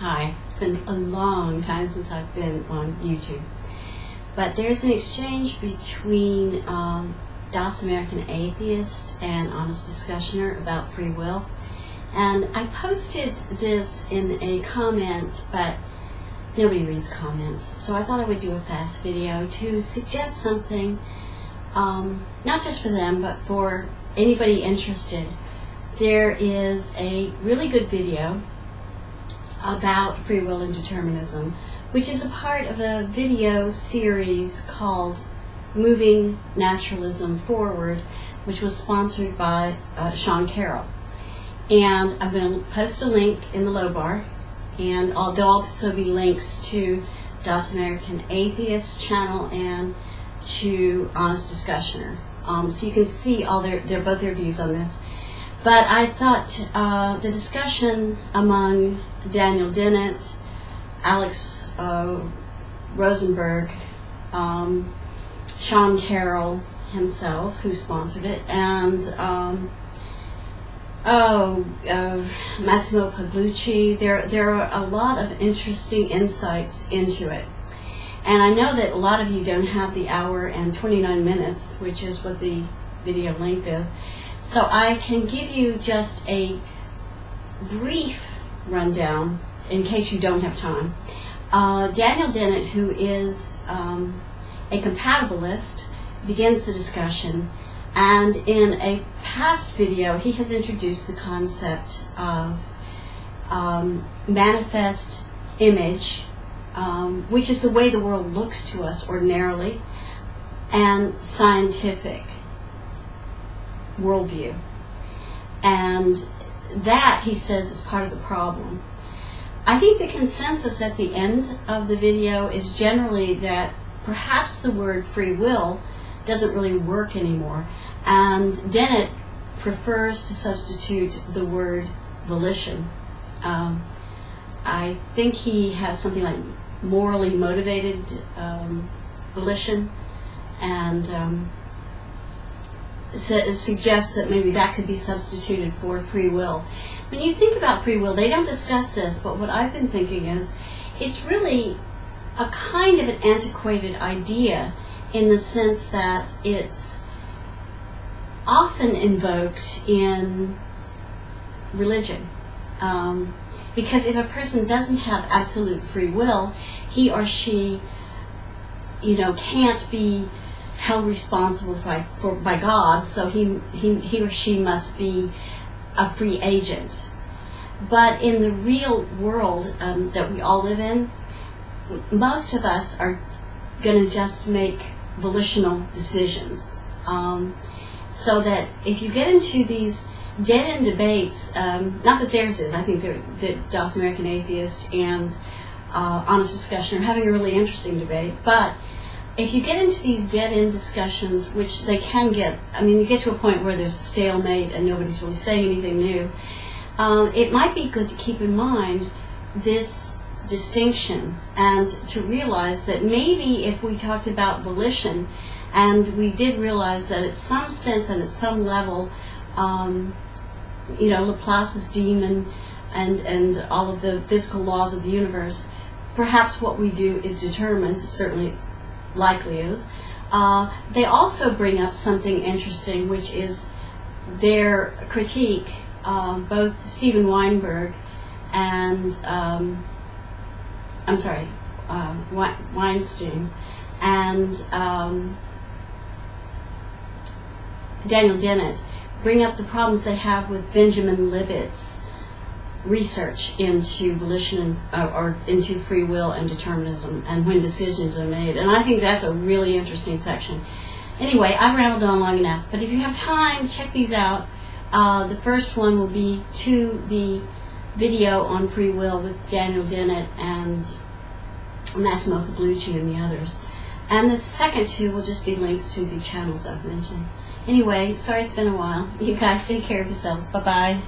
Hi. It's been a long time since I've been on YouTube. But there's an exchange between Das American Atheist and Honest Discussioner about free will. And I posted this in a comment, but nobody reads comments. So I thought I would do a fast video to suggest something, not just for them, but for anybody interested. There is a really good video about free will and determinism, which is a part of a video series called Moving Naturalism Forward, which was sponsored by Sean Carroll. And I'm going to post a link in the low bar, and there'll also be links to Das American Atheist channel and to Honest Discussioner. So you can see all both their views on this. But I thought the discussion among Daniel Dennett, Alex Rosenberg, Sean Carroll himself, who sponsored it, and Massimo Paglucci, there are a lot of interesting insights into it. And I know that a lot of you don't have the hour and 29 minutes, which is what the video length is. So I can give you just a brief rundown in case you don't have time. Daniel Dennett, who is a compatibilist, begins the discussion, and in a past video he has introduced the concept of manifest image, which is the way the world looks to us ordinarily, and scientific worldview. And that, he says, is part of the problem. I think the consensus at the end of the video is generally that perhaps the word free will doesn't really work anymore, and Dennett prefers to substitute the word volition. I think he has something like morally motivated volition, and suggests that maybe that could be substituted for free will. When you think about free will, they don't discuss this, but what I've been thinking is it's really a kind of an antiquated idea, in the sense that it's often invoked in religion. Because if a person doesn't have absolute free will, he or she, can't be held responsible by God, so he or she must be a free agent. But in the real world that we all live in, most of us are going to just make volitional decisions. So that if you get into these dead-end debates, not that theirs is, I think that Das American Atheist and Honest Discussion are having a really interesting debate, but if you get into these dead-end discussions, which they can get, you get to a point where there's a stalemate and nobody's really saying anything new, it might be good to keep in mind this distinction, and to realize that maybe if we talked about volition, and we did realize that at some sense and at some level, Laplace's demon and all of the physical laws of the universe, perhaps what we do is determined, certainly likely is. They also bring up something interesting, which is their critique, both Steven Weinberg and Weinstein and Daniel Dennett bring up the problems they have with Benjamin Libet's research into volition or into free will and determinism, and when decisions are made. And I think that's a really interesting section. Anyway, I've rambled on long enough, but if you have time, check these out. The first one will be to the video on free will with Daniel Dennett and Massimo Paglucci and the others. And the second two will just be links to the channels I've mentioned. Anyway, sorry it's been a while. You guys take care of yourselves. Bye-bye.